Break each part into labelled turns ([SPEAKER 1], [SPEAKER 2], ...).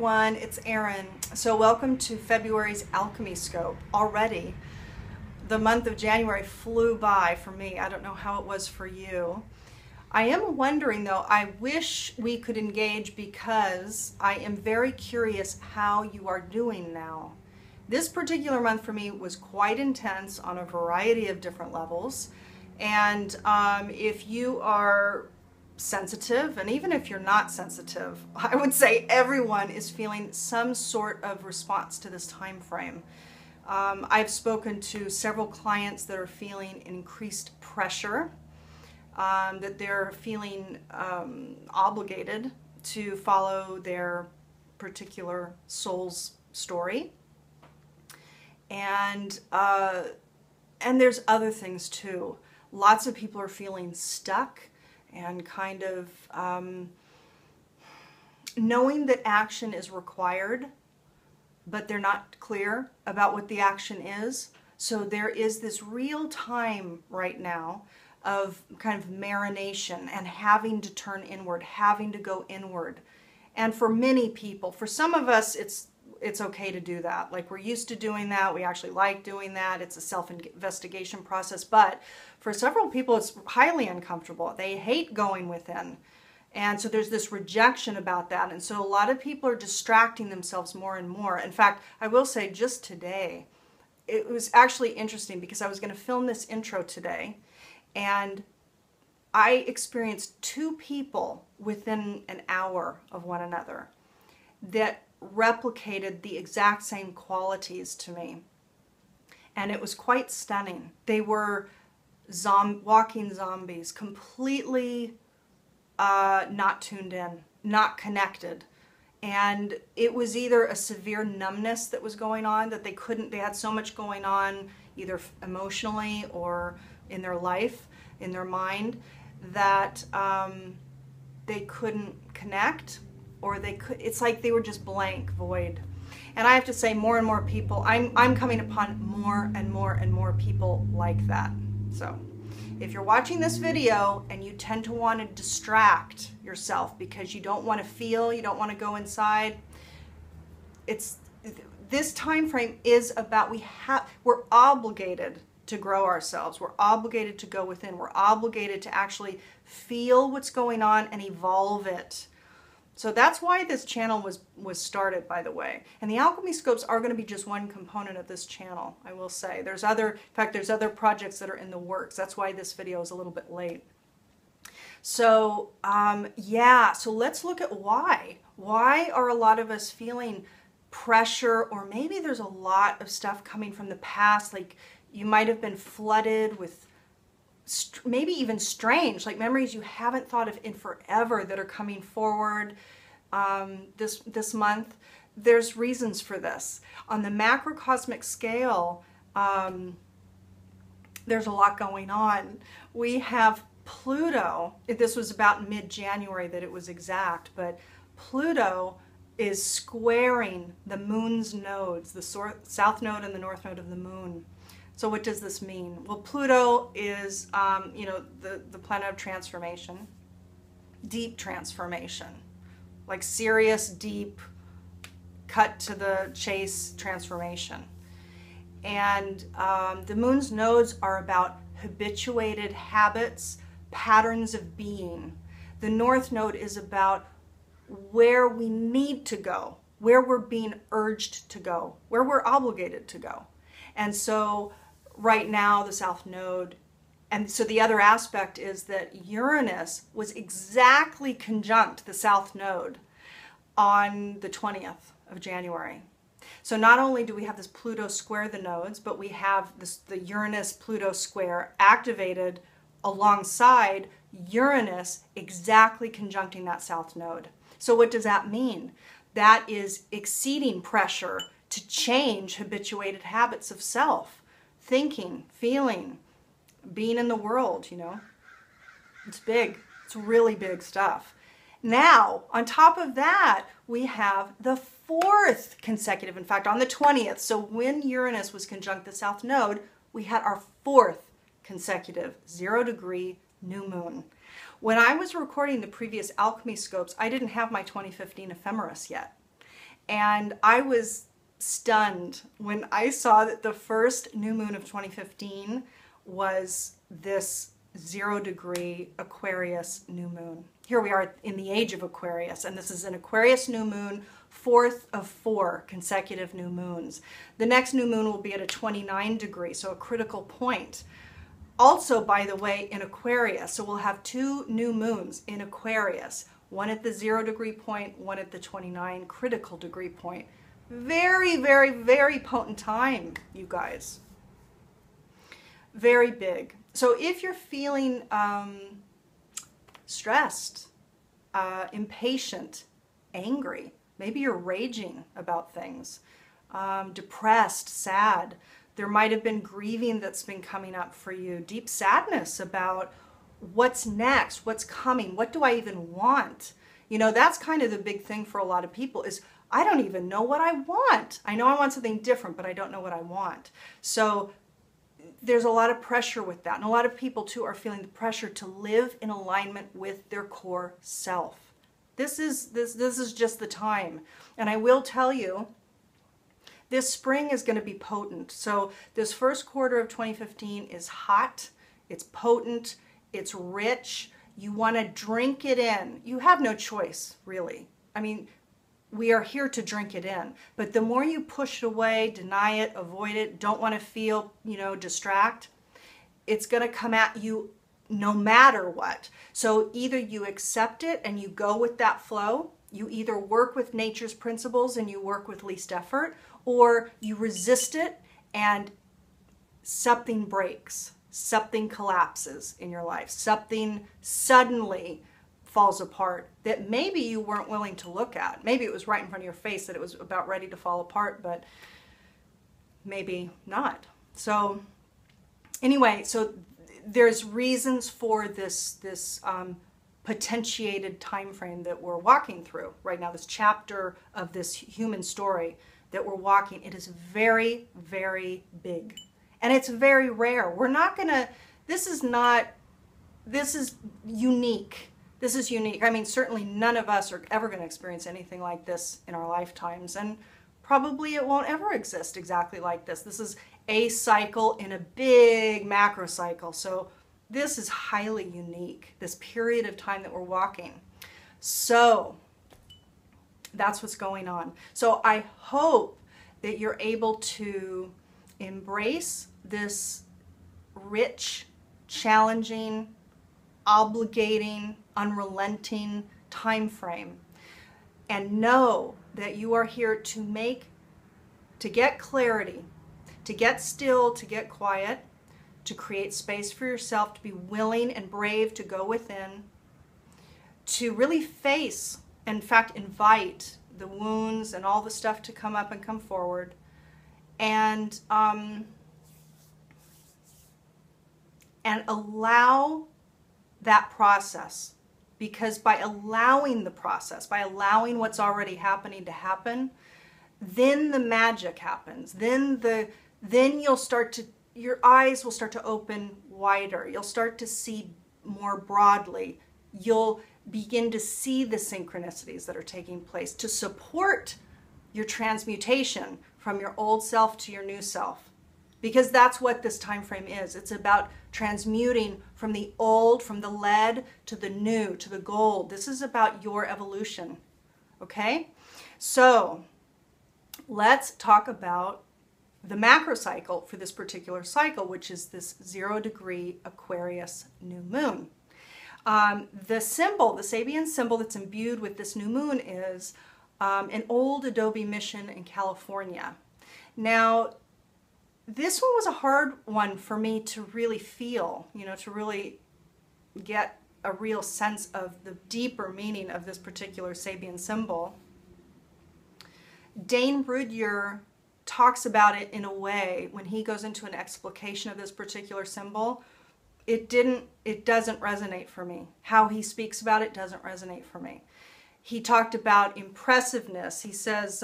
[SPEAKER 1] everyone, it's Erin. So welcome to February's Alchemy Scope. Already, the month of January flew by for me. I don't know how it was for you. I am wondering though, I wish we could engage because I am very curious how you are doing now. This particular month for me was quite intense on a variety of different levels. And if you are sensitive, and even if you're not sensitive, I would say everyone is feeling some sort of response to this time frame. I've spoken to several clients that are feeling increased pressure, that they're feeling obligated to follow their particular soul's story. And there's other things too. Lots of people are feeling stuck and kind of knowing that action is required, but they're not clear about what the action is. So there is this real time right now of kind of marination and having to turn inward, having to go inward. And for many people, for some of us, it's okay to do that. Like, we're used to doing that. We actually like doing that. It's a self-investigation process. But for several people, it's highly uncomfortable. They hate going within. And so there's this rejection about that. And so a lot of people are distracting themselves more and more. In fact, I will say just today, it was actually interesting because I was going to film this intro today. And I experienced two people within an hour of one another that replicated the exact same qualities to me. And it was quite stunning. They were walking zombies, completely not tuned in, not connected. And it was either a severe numbness that was going on, that they had so much going on, either emotionally or in their life, in their mind, that they couldn't connect, or it's like they were just blank, void. And I have to say, more and more people, I'm coming upon more and more and more people like that. So if you're watching this video and you tend to want to distract yourself because you don't want to feel, you don't want to go inside, this time frame is about, we're obligated to grow ourselves. We're obligated to go within. We're obligated to actually feel what's going on and evolve it. So that's why this channel was started, by the way. And the Alchemy Scopes are going to be just one component of this channel, I will say. In fact, there's other projects that are in the works. That's why this video is a little bit late. So, yeah, so let's look at why. Why are a lot of us feeling pressure, or maybe there's a lot of stuff coming from the past, like you might have been flooded with maybe even strange, like memories you haven't thought of in forever that are coming forward this month. There's reasons for this. On the macrocosmic scale, there's a lot going on. We have Pluto. This was about mid-January that it was exact, but Pluto is squaring the moon's nodes, the south node and the north node of the moon. So what does this mean? Well, Pluto is, the planet of transformation, deep transformation, like serious, deep, cut to the chase transformation. And the moon's nodes are about habituated habits, patterns of being. The north node is about where we need to go, where we're being urged to go, where we're obligated to go. And so right now, the south node, and so the other aspect is that Uranus was exactly conjunct the south node on the 20th of January. So not only do we have this Pluto square the nodes, but we have the Uranus-Pluto square activated alongside Uranus exactly conjuncting that south node. So what does that mean? That is exceeding pressure to change habituated habits of self. Thinking, feeling, being in the world, It's big. It's really big stuff. Now, on top of that, we have the fourth consecutive, in fact, on the 20th. So when Uranus was conjunct the south node, we had our fourth consecutive 0-degree new moon. When I was recording the previous Alchemy Scopes, I didn't have my 2015 ephemeris yet. And I was stunned when I saw that the first new moon of 2015 was this 0-degree Aquarius new moon. Here we are in the age of Aquarius, and this is an Aquarius new moon, 4th of 4 consecutive new moons. The next new moon will be at a 29 degree, so a critical point. Also, by the way, in Aquarius, so we'll have 2 new moons in Aquarius, one at the 0-degree point, one at the 29 critical degree point. Very, very, very potent time, you guys. Very big. So if you're feeling stressed, impatient, angry, maybe you're raging about things, depressed, sad, there might have been grieving that's been coming up for you, deep sadness about what's next, what's coming, what do I even want? You know, that's kind of the big thing for a lot of people is, I don't even know what I want. I know I want something different, but I don't know what I want. So there's a lot of pressure with that. And a lot of people too are feeling the pressure to live in alignment with their core self. This is just the time. And I will tell you, this spring is going to be potent. So this first quarter of 2015 is hot, it's potent, it's rich. You want to drink it in. You have no choice, really. I mean, we are here to drink it in. But the more you push it away, deny it, avoid it, don't want to feel, distract, it's going to come at you no matter what. So either you accept it and you go with that flow, you either work with nature's principles and you work with least effort, or you resist it and something breaks, something collapses in your life, something suddenly falls apart that maybe you weren't willing to look at. Maybe it was right in front of your face that it was about ready to fall apart, but maybe not. So anyway, so there's reasons for this potentiated time frame that we're walking through right now, this chapter of this human story that we're walking. It is very, very big. And it's very rare. We're not gonna, this is unique. This is unique. I mean, certainly none of us are ever gonna experience anything like this in our lifetimes. And probably it won't ever exist exactly like this. This is a cycle in a big macro cycle. So this is highly unique, this period of time that we're walking. So that's what's going on. So I hope that you're able to embrace this rich, challenging, obligating, unrelenting time frame and know that you are here to get clarity, to get still, to get quiet, to create space for yourself, to be willing and brave to go within, to really face, in fact, invite the wounds and all the stuff to come up and come forward, and allow that process. Because by allowing the process, by allowing what's already happening to happen, then the magic happens. Then you'll start to, your eyes will start to open wider. You'll start to see more broadly. You'll begin to see the synchronicities that are taking place to support your transmutation from your old self to your new self. Because that's what this time frame is. It's about transmuting from the old, from the lead to the new, to the gold. This is about your evolution. Okay? So let's talk about the macrocycle for this particular cycle, which is this 0-degree Aquarius new moon. The symbol, the Sabian symbol that's imbued with this new moon is an old adobe mission in California. Now, this one was a hard one for me to really feel, to really get a real sense of the deeper meaning of this particular Sabian symbol. Dane Rudyard talks about it in a way when he goes into an explication of this particular symbol. It doesn't resonate for me. How he speaks about it doesn't resonate for me. He talked about impressiveness. He says,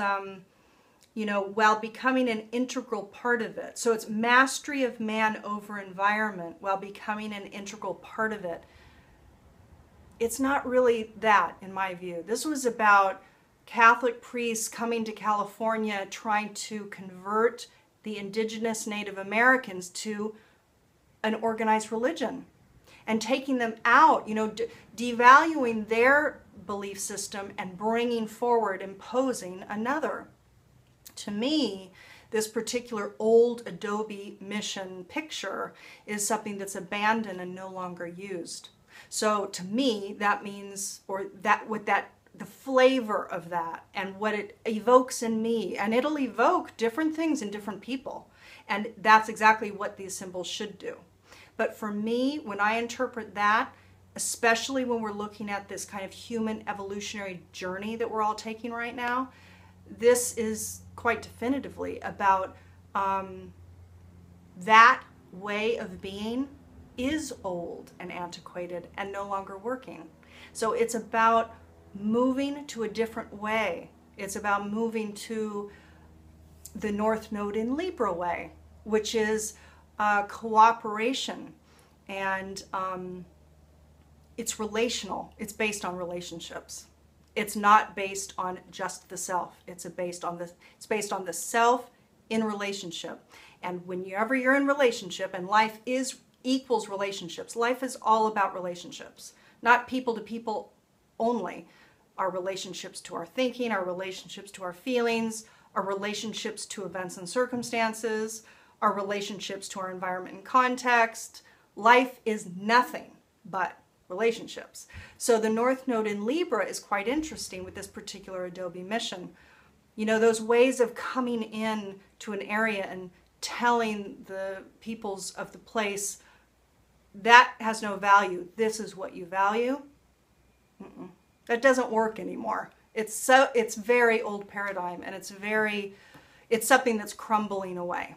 [SPEAKER 1] while becoming an integral part of it. So it's mastery of man over environment while becoming an integral part of it. It's not really that, in my view. This was about Catholic priests coming to California trying to convert the indigenous Native Americans to an organized religion and taking them out, you know, devaluing their belief system and bringing forward, imposing another. To me, this particular old Adobe mission picture is something that's abandoned and no longer used. So to me, that means, or that what that the flavor of that and what it evokes in me, and it'll evoke different things in different people. And that's exactly what these symbols should do. But for me, when I interpret that, especially when we're looking at this kind of human evolutionary journey that we're all taking right now, this is quite definitively about that way of being is old and antiquated and no longer working. So it's about moving to a different way. It's about moving to the North Node in Libra way, which is cooperation, and it's relational. It's based on relationships. It's not based on just the self. It's based on the self in relationship. And whenever you're in relationship, and life equals relationships. Life is all about relationships, not people to people only. Our relationships to our thinking, our relationships to our feelings, our relationships to events and circumstances, our relationships to our environment and context. Life is nothing but relationships. So the North Node in Libra is quite interesting with this particular Adobe mission. You know, those ways of coming in to an area and telling the peoples of the place, that has no value. This is what you value. That doesn't work anymore. It's very old paradigm, and it's something that's crumbling away,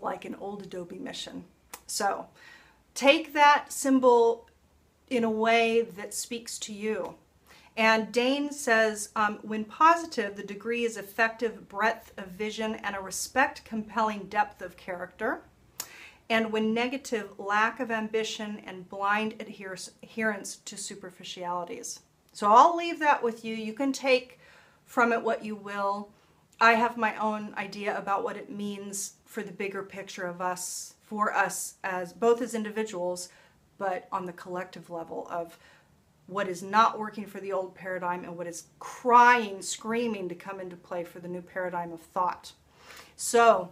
[SPEAKER 1] like an old Adobe mission. So take that symbol in a way that speaks to you. And Dane says, when positive, the degree is effective breadth of vision and a respect compelling depth of character. And when negative, lack of ambition and blind adherence to superficialities. So I'll leave that with you. You can take from it what you will. I have my own idea about what it means for the bigger picture of us, for us as both as individuals, but on the collective level of what is not working for the old paradigm and what is crying, screaming to come into play for the new paradigm of thought. So,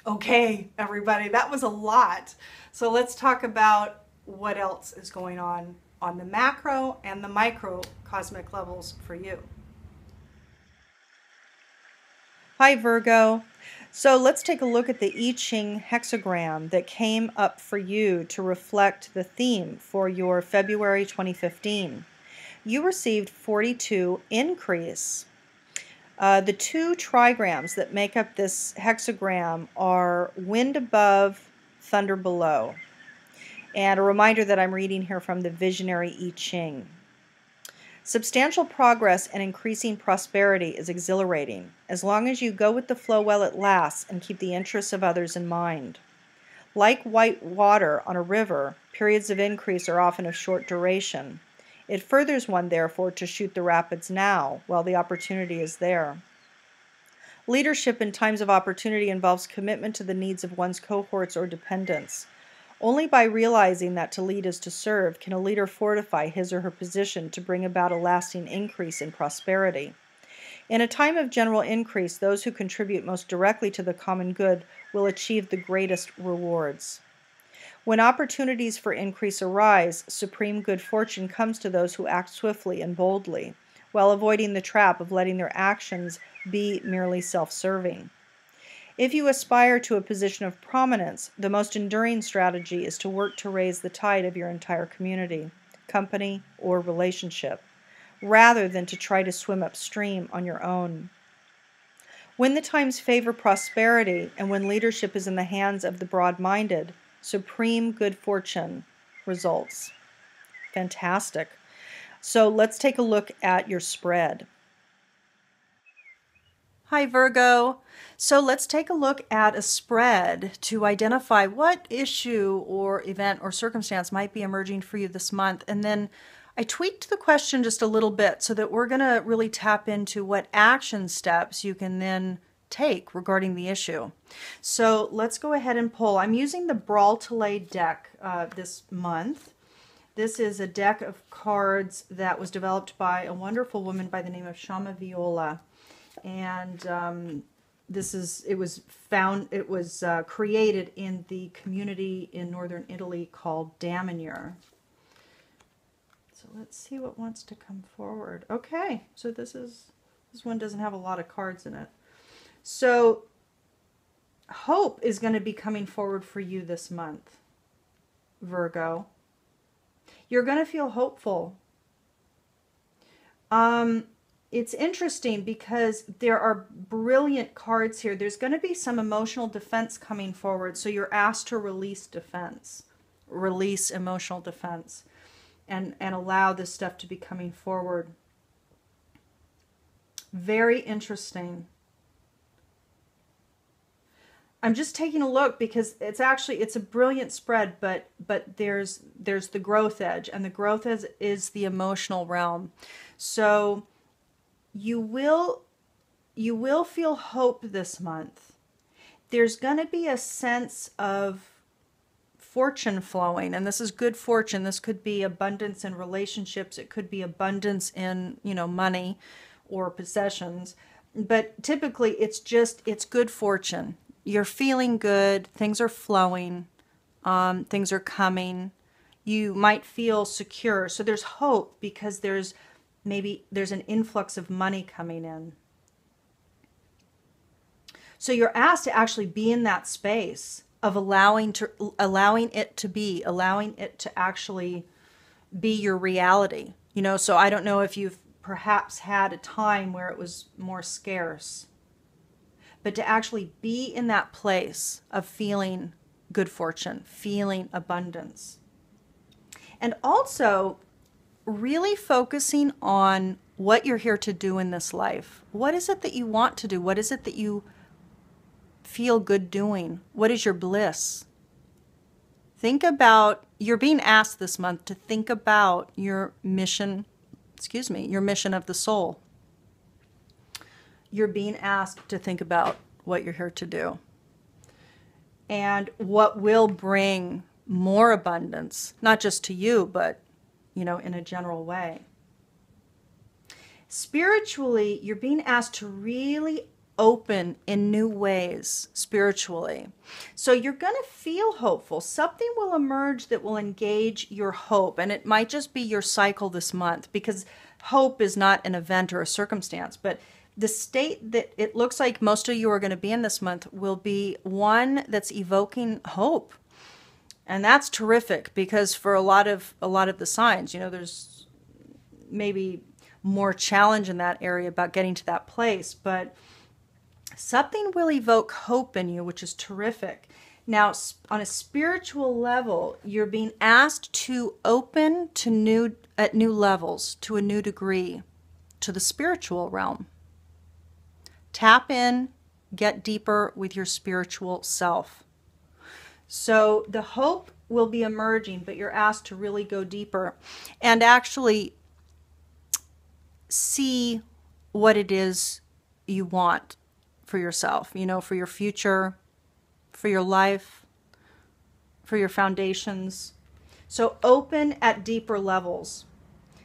[SPEAKER 1] okay, everybody, that was a lot. So let's talk about what else is going on the macro and the microcosmic levels for you. Hi, Virgo. So let's take a look at the I Ching hexagram that came up for you to reflect the theme for your February 2015. You received 42 increase. The two trigrams that make up this hexagram are wind above, thunder below. And a reminder that I'm reading here from the visionary I Ching. Substantial progress and increasing prosperity is exhilarating, as long as you go with the flow while it lasts and keep the interests of others in mind. Like white water on a river, periods of increase are often of short duration. It furthers one, therefore, to shoot the rapids now, while the opportunity is there. Leadership in times of opportunity involves commitment to the needs of one's cohorts or dependents. Only by realizing that to lead is to serve can a leader fortify his or her position to bring about a lasting increase in prosperity. In a time of general increase, those who contribute most directly to the common good will achieve the greatest rewards. When opportunities for increase arise, supreme good fortune comes to those who act swiftly and boldly, while avoiding the trap of letting their actions be merely self-serving. If you aspire to a position of prominence, the most enduring strategy is to work to raise the tide of your entire community, company, or relationship, rather than to try to swim upstream on your own. When the times favor prosperity and when leadership is in the hands of the broad-minded, supreme good fortune results. Fantastic. So let's take a look at your spread. Hi, Virgo. So let's take a look at a spread to identify what issue or event or circumstance might be emerging for you this month. And then I tweaked the question just a little bit so that we're going to really tap into what action steps you can then take regarding the issue. So let's go ahead and pull. I'm using the Bral Talej deck this month. This is a deck of cards that was developed by a wonderful woman by the name of Shama Viola. And it was created in the community in northern Italy called Damanure. So let's see what wants to come forward. Okay, so this one doesn't have a lot of cards in it. So hope is going to be coming forward for you this month, Virgo. You're going to feel hopeful. It's interesting because there are brilliant cards here. There's going to be some emotional defense coming forward. So you're asked to release defense, release emotional defense, and allow this stuff to be coming forward. Very interesting. I'm just taking a look because it's a brilliant spread, but there's the growth edge, and the growth edge is the emotional realm. So you will feel hope this month. There's going to be a sense of fortune flowing, and this is good fortune. This could be abundance in relationships. It could be abundance in, money or possessions. But typically it's good fortune. You're feeling good. Things are flowing. Things are coming. You might feel secure. So there's hope because there's an influx of money coming in. So you're asked to actually be in that space of allowing it to actually be your reality. So I don't know if you've perhaps had a time where it was more scarce, but to actually be in that place of feeling good fortune, feeling abundance. And also really focusing on what you're here to do in this life. What is it that you want to do? What is it that you feel good doing? What is your bliss? You're being asked this month to think about your mission of the soul. You're being asked to think about what you're here to do and what will bring more abundance, not just to you, but in a general way. Spiritually, you're being asked to really open in new ways spiritually. So you're going to feel hopeful. Something will emerge that will engage your hope, and it might just be your cycle this month, because hope is not an event or a circumstance, but the state that it looks like most of you are going to be in this month will be one that's evoking hope. And that's terrific, because for a lot of the signs, there's maybe more challenge in that area about getting to that place, but something will evoke hope in you, which is terrific. Now, on a spiritual level, you're being asked to open at new levels, to a new degree, to the spiritual realm. Tap in, get deeper with your spiritual self. So the hope will be emerging, but you're asked to really go deeper and actually see what it is you want for yourself, for your future, for your life, for your foundations. So open at deeper levels.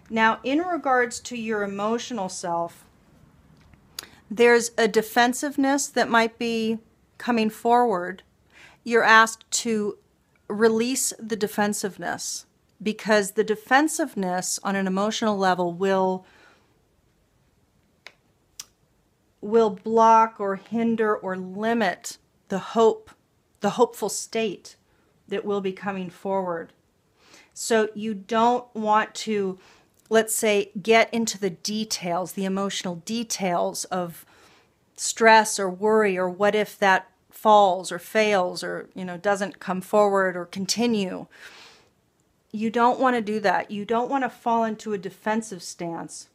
[SPEAKER 1] Now, in regards to your emotional self, there's a defensiveness that might be coming forward. You're asked to release the defensiveness, because the defensiveness on an emotional level will block or hinder or limit the hopeful state that will be coming forward. So you don't want to, let's say, get into the details, the emotional details of stress or worry, or what if that falls or fails or doesn't come forward or continue. You don't want to do that. You don't want to fall into a defensive stance.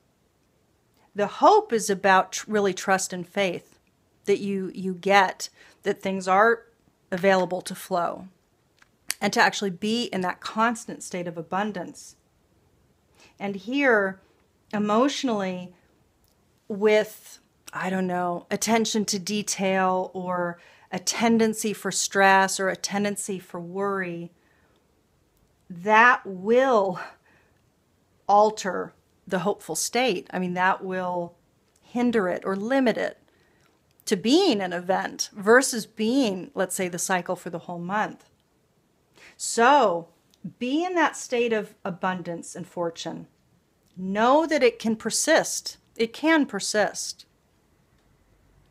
[SPEAKER 1] The hope is about really trust and faith that you get that things are available to flow and to actually be in that constant state of abundance. And here, emotionally, with, I don't know, attention to detail or a tendency for stress or a tendency for worry, that will alter the hopeful state. I mean, that will hinder it or limit it to being an event versus being, let's say, the cycle for the whole month. So be in that state of abundance and fortune. Know that it can persist. It can persist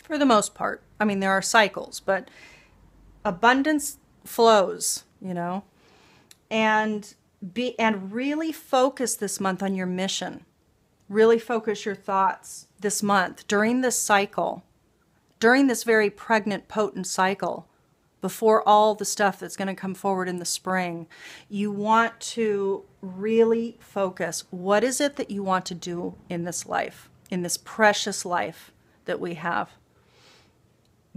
[SPEAKER 1] for the most part. I mean, there are cycles, but abundance flows, you know, and really focus this month on your mission. Really focus your thoughts this month during this cycle, during this very pregnant, potent cycle, before all the stuff that's going to come forward in the spring. You want to really focus. What is it that you want to do in this life, in this precious life that we have?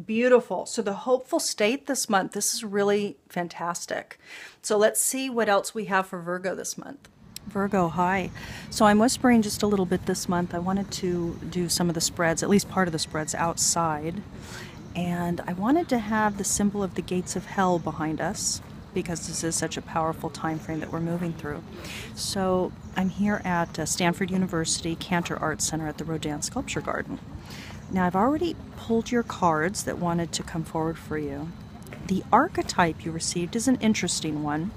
[SPEAKER 1] Beautiful. So the hopeful state this month, this is really fantastic. So let's see what else we have for Virgo this month. Virgo, hi. So I'm whispering just a little bit this month. I wanted to do some of the spreads, at least part of the spreads, outside. And I wanted to have the symbol of the gates of hell behind us, because this is such a powerful time frame that we're moving through. So I'm here at Stanford University Cantor Arts Center at the Rodin Sculpture Garden. Now, I've already pulled your cards that wanted to come forward for you. The archetype you received is an interesting one.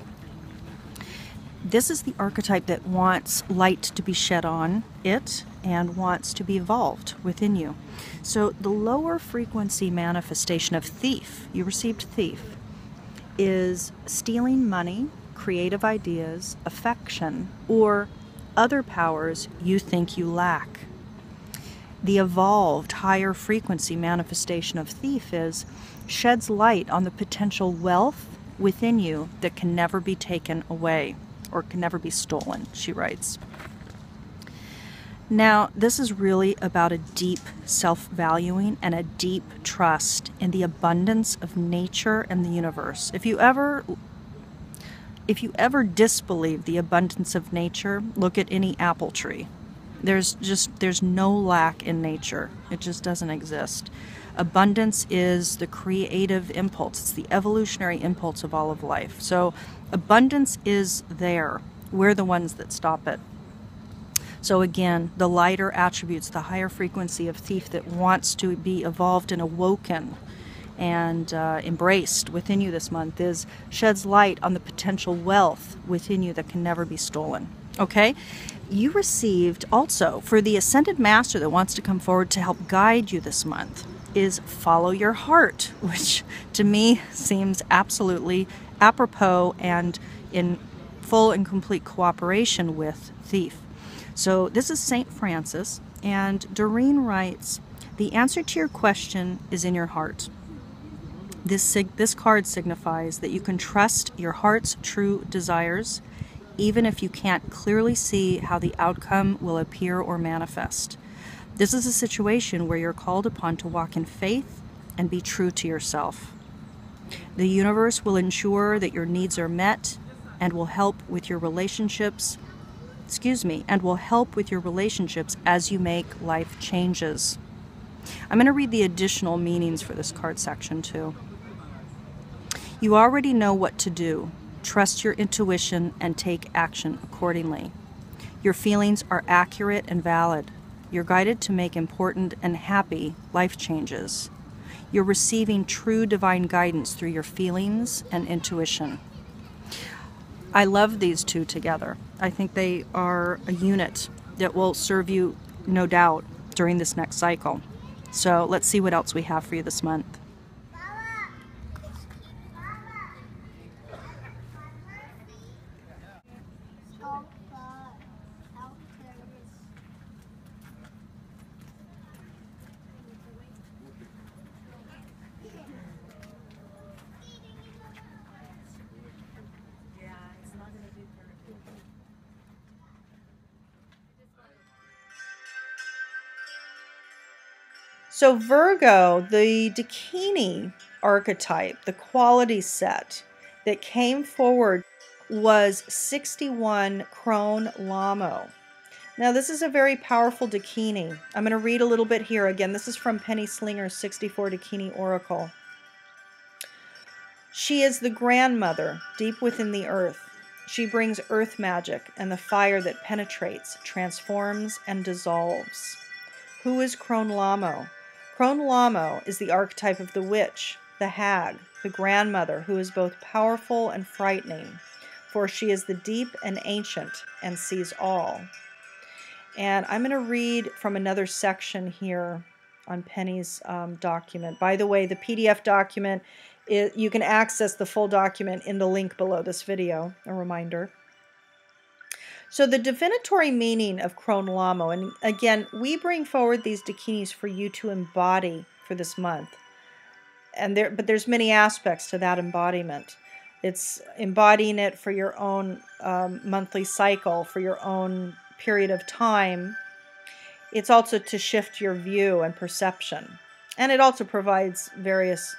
[SPEAKER 1] This is the archetype that wants light to be shed on it and wants to be evolved within you. So the lower frequency manifestation of thief, you received thief, is stealing money, creative ideas, affection, or other powers you think you lack. The evolved, higher frequency manifestation of thief is sheds light on the potential wealth within you that can never be taken away or can never be stolen, she writes. Now, this is really about a deep self-valuing and a deep trust in the abundance of nature and the universe. If you ever disbelieve the abundance of nature, look at any apple tree. There's no lack in nature. It just doesn't exist. Abundance is the creative impulse. It's the evolutionary impulse of all of life. So abundance is there. We're the ones that stop it. So again, the lighter attributes, the higher frequency of thief that wants to be evolved and awoken and embraced within you this month is sheds light on the potential wealth within you that can never be stolen. Okay? You received also, for the Ascended Master that wants to come forward to help guide you this month, is follow your heart, which to me seems absolutely apropos and in full and complete cooperation with thief. So this is St. Francis, and Doreen writes, the answer to your question is in your heart. This card signifies that you can trust your heart's true desires, even if you can't clearly see how the outcome will appear or manifest. This is a situation where you're called upon to walk in faith and be true to yourself. The universe will ensure that your needs are met and will help with your relationships, as you make life changes. I'm going to read the additional meanings for this card section too. You already know what to do. Trust your intuition and take action accordingly. Your feelings are accurate and valid. You're guided to make important and happy life changes. You're receiving true divine guidance through your feelings and intuition. I love these two together. I think they are a unit that will serve you, no doubt, during this next cycle. So let's see what else we have for you this month. So Virgo, the Dakini archetype, the quality set that came forward was 61 Crone Lamo.
[SPEAKER 2] Now this is a very powerful Dakini. I'm going to read a little bit here. Again, this is from Penny Slinger's 64 Dakini Oracle. She is the grandmother deep within the earth. She brings earth magic and the fire that penetrates, transforms, and dissolves. Who is Crone Lamo? Crone Lamo is the archetype of the witch, the hag, the grandmother who is both powerful and frightening, for she is the deep and ancient and sees all. And I'm going to read from another section here on Penny's document. By the way, the PDF document, you can access the full document in the link below this video, a reminder. So the divinatory meaning of Crone Lamo, and again, we bring forward these Dakinis for you to embody for this month. But there's many aspects to that embodiment. It's embodying it for your own monthly cycle, for your own period of time. It's also to shift your view and perception. And it also provides various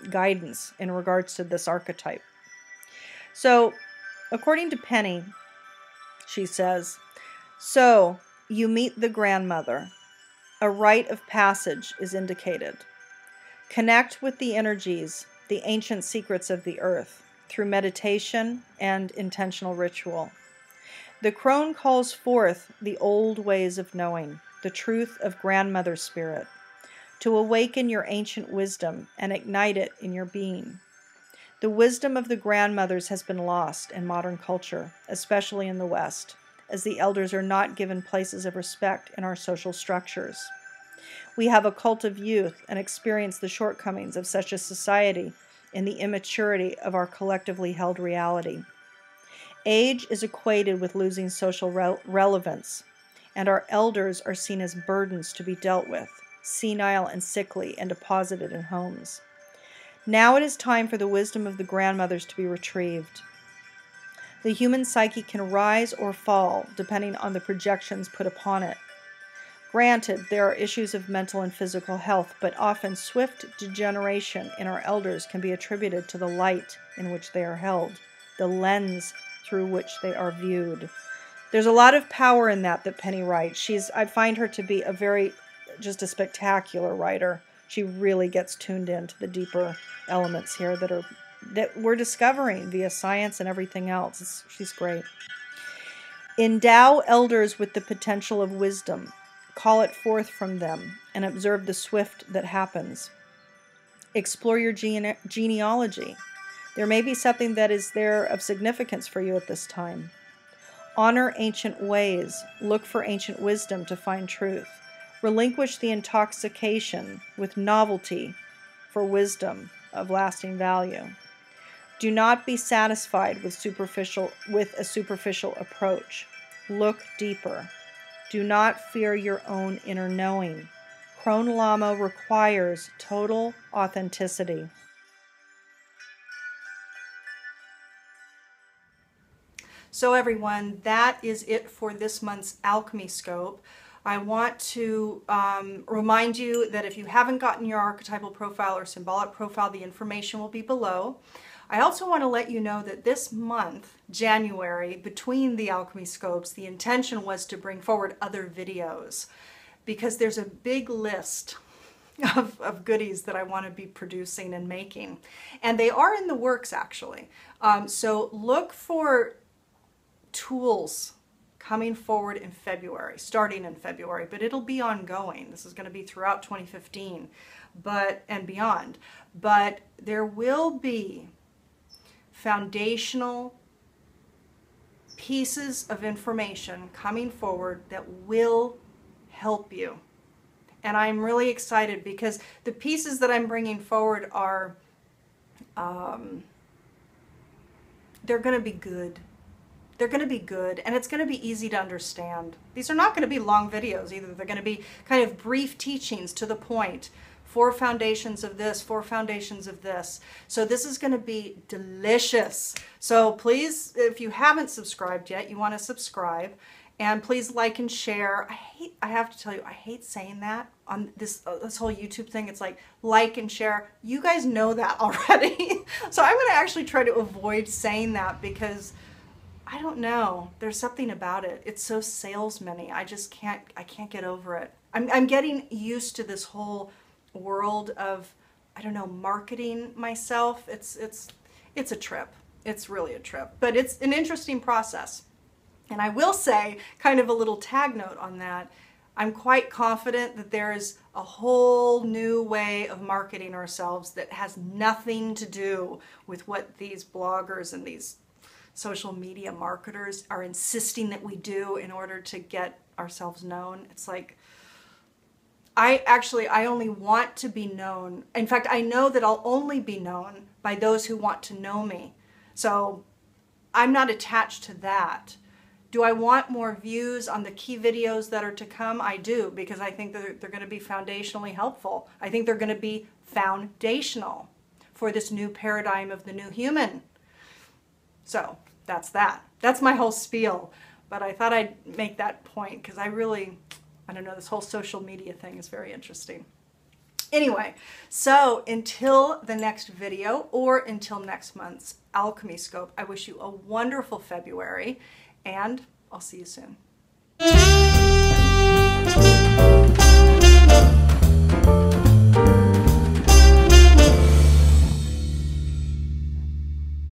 [SPEAKER 2] guidance in regards to this archetype. So, according to Penny, she says, so you meet the grandmother. A rite of passage is indicated. Connect with the energies, the ancient secrets of the earth, through meditation and intentional ritual. The crone calls forth the old ways of knowing, the truth of grandmother spirit, to awaken your ancient wisdom and ignite it in your being. The wisdom of the grandmothers has been lost in modern culture, especially in the West, as the elders are not given places of respect in our social structures. We have a cult of youth and experience the shortcomings of such a society in the immaturity of our collectively held reality. Age is equated with losing social relevance, and our elders are seen as burdens to be dealt with, senile and sickly, and deposited in homes. Now it is time for the wisdom of the grandmothers to be retrieved. The human psyche can rise or fall depending on the projections put upon it. Granted, there are issues of mental and physical health, but often swift degeneration in our elders can be attributed to the light in which they are held, the lens through which they are viewed. There's a lot of power in that Penny writes. I find her to be just a spectacular writer. She really gets tuned into the deeper elements here that we're discovering via science and everything else. She's great. Endow elders with the potential of wisdom. Call it forth from them and observe the swift that happens. Explore your genealogy. There may be something that is there of significance for you at this time. Honor ancient ways. Look for ancient wisdom to find truth. Relinquish the intoxication with novelty for wisdom of lasting value. Do not be satisfied with a superficial approach. Look deeper. Do not fear your own inner knowing. Crone Lamo requires total authenticity.
[SPEAKER 1] So everyone, that is it for this month's Alchemy Scope. I want to remind you that if you haven't gotten your archetypal profile or symbolic profile, the information will be below. I also want to let you know that this month, January, between the Alchemy Scopes, the intention was to bring forward other videos because there's a big list of goodies that I want to be producing and making. And they are in the works, actually. So look for tools coming forward in February, starting in February, but it'll be ongoing. This is going to be throughout 2015 and beyond. But there will be foundational pieces of information coming forward that will help you. And I'm really excited because the pieces that I'm bringing forward are, they're going to be good. They're going to be good, and it's going to be easy to understand. These are not going to be long videos either. They're going to be kind of brief teachings to the point. 4 foundations of this, 4 foundations of this. So this is going to be delicious. So please, if you haven't subscribed yet, you want to subscribe. And please like and share. I have to tell you, I hate saying that on this whole YouTube thing. It's like and share. You guys know that already. So I'm going to actually try to avoid saying that because I don't know. There's something about it. It's so salesman-y. I can't get over it. I'm getting used to this whole world of, I don't know, marketing myself. It's a trip. It's really a trip, but it's an interesting process. And I will say, kind of a little tag note on that, I'm quite confident that there is a whole new way of marketing ourselves that has nothing to do with what these bloggers and these social media marketers are insisting that we do in order to get ourselves known. It's like, I only want to be known. In fact, I know that I'll only be known by those who want to know me. So I'm not attached to that. Do I want more views on the key videos that are to come? I do, because I think they're going to be foundationally helpful. I think they're going to be foundational for this new paradigm of the new human. So that's that. That's my whole spiel. But I thought I'd make that point because I don't know, this whole social media thing is very interesting. Anyway, so until the next video or until next month's Alchemy Scope, I wish you a wonderful February, and I'll see you soon.